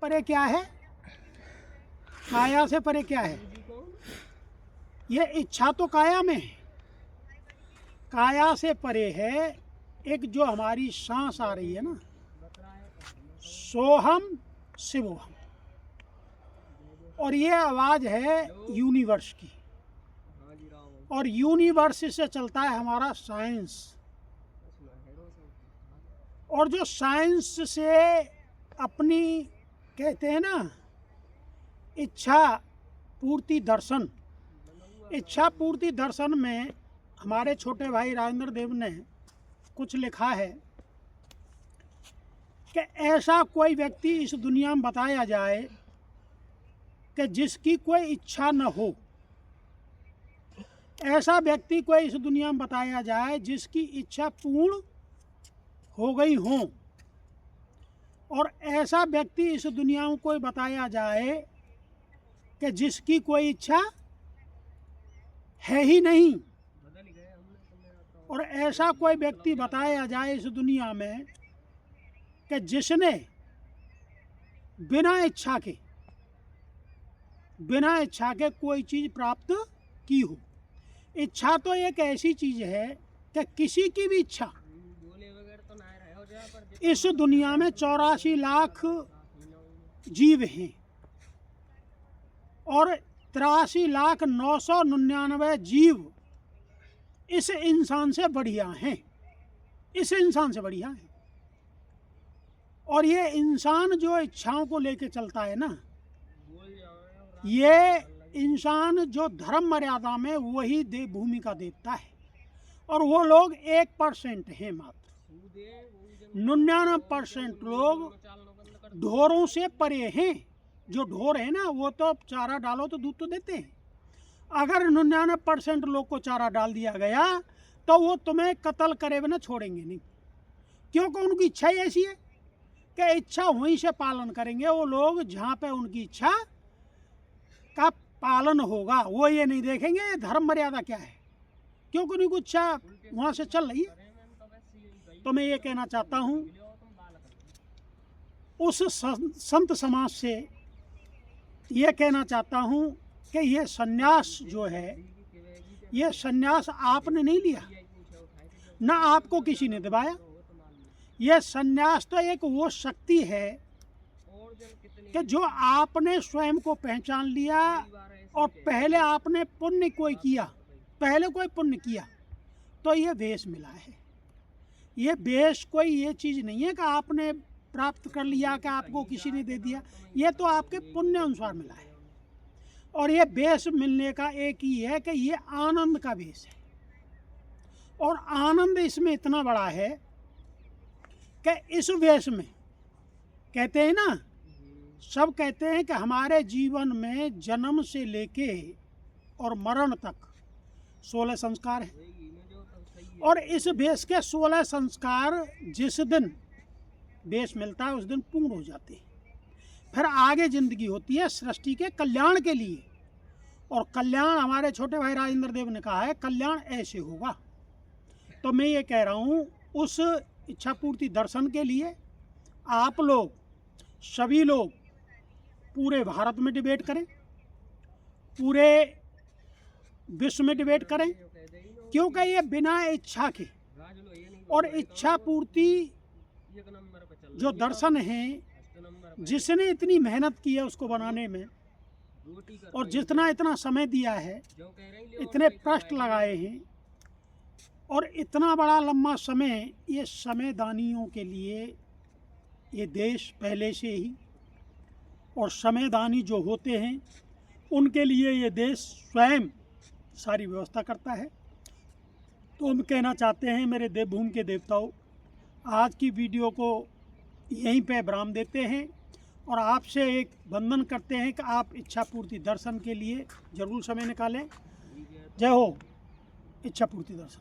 परे क्या है? काया से परे क्या है? ये इच्छा तो काया में है, काया से परे है एक जो हमारी सांस आ रही है ना, सोहम शिवोहम, और ये आवाज़ है यूनिवर्स की, और यूनिवर्स से चलता है हमारा साइंस, और जो साइंस से अपनी कहते हैं ना इच्छा पूर्ति दर्शन, इच्छा पूर्ति दर्शन में हमारे छोटे भाई राजेंद्र देव ने कुछ लिखा है कि ऐसा कोई व्यक्ति इस दुनिया में बताया जाए कि जिसकी कोई इच्छा न हो, ऐसा व्यक्ति कोई इस दुनिया में बताया जाए जिसकी इच्छा पूर्ण हो गई हो, और ऐसा व्यक्ति इस दुनिया में कोई बताया जाए कि जिसकी कोई इच्छा है ही नहीं, और ऐसा कोई व्यक्ति बताया जाए इस दुनिया में कि जिसने बिना इच्छा के कोई चीज़ प्राप्त की हो। इच्छा तो एक ऐसी चीज़ है कि किसी की भी इच्छा, इस दुनिया में 84 लाख जीव हैं और 83,999 जीव इस इंसान से बढ़िया हैं, इस इंसान से बढ़िया हैं। और ये इंसान जो इच्छाओं को लेके चलता है ना, ये इंसान जो धर्म मर्यादा में वही भूमि का देवता है, और वो लोग 1% हैं मात्र। 99% लोग ढोरों से परे हैं। जो ढोर है ना, वो तो चारा डालो तो दूध तो देते हैं। अगर 99% लोग को चारा डाल दिया गया तो वो तुम्हें कत्ल करे बिना छोड़ेंगे नहीं, क्योंकि उनकी इच्छा ही ऐसी है कि इच्छा वहीं से पालन करेंगे वो लोग जहाँ पे उनकी इच्छा का पालन होगा। वो ये नहीं देखेंगे ये धर्म मर्यादा क्या है, क्योंकि उनकी इच्छा वहाँ से चल रही है। तो मैं ये कहना चाहता हूँ उस संत समाज से, ये कहना चाहता हूँ कि ये सन्यास जो है, ये सन्यास आपने नहीं लिया, ना आपको किसी ने दिवाया। ये सन्यास तो एक वो शक्ति है कि जो आपने स्वयं को पहचान लिया, और पहले आपने पुण्य कोई किया, पहले कोई पुण्य किया तो ये वेश मिला है। ये वेश कोई ये चीज़ नहीं है कि आपने प्राप्त कर लिया, कि आपको किसी ने दे दिया। ये तो आपके पुण्य अनुसार मिला है, और ये वेश मिलने का एक ही है कि ये आनंद का वेश है। और आनंद इसमें इतना बड़ा है कि इस वेश में कहते हैं ना, सब कहते हैं कि हमारे जीवन में जन्म से लेके और मरण तक 16 संस्कार है, और इस वेश के 16 संस्कार जिस दिन वेश मिलता है उस दिन पूर्ण हो जाते हैं। फिर आगे ज़िंदगी होती है सृष्टि के कल्याण के लिए, और कल्याण हमारे छोटे भाई राजेंद्र देव ने कहा है कल्याण ऐसे होगा। तो मैं ये कह रहा हूँ उस इच्छा पूर्ति दर्शन के लिए आप लोग सभी लोग पूरे भारत में डिबेट करें, पूरे विश्व में डिबेट करें, क्योंकि ये बिना इच्छा के, और इच्छा पूर्ति जो दर्शन है, जिसने इतनी मेहनत की है उसको बनाने में, और जितना इतना समय दिया है, इतने कष्ट लगाए हैं, और इतना बड़ा लंबा समय, ये समयदानियों के लिए ये देश पहले से ही, और समयदानी जो होते हैं उनके लिए ये देश स्वयं सारी व्यवस्था करता है। तो हम कहना चाहते हैं मेरे देवभूमि के देवताओं, आज की वीडियो को यहीं पे विराम देते हैं, और आपसे एक वंदन करते हैं कि आप इच्छा पूर्ति दर्शन के लिए ज़रूर समय निकालें। जय हो इच्छा पूर्ति दर्शन।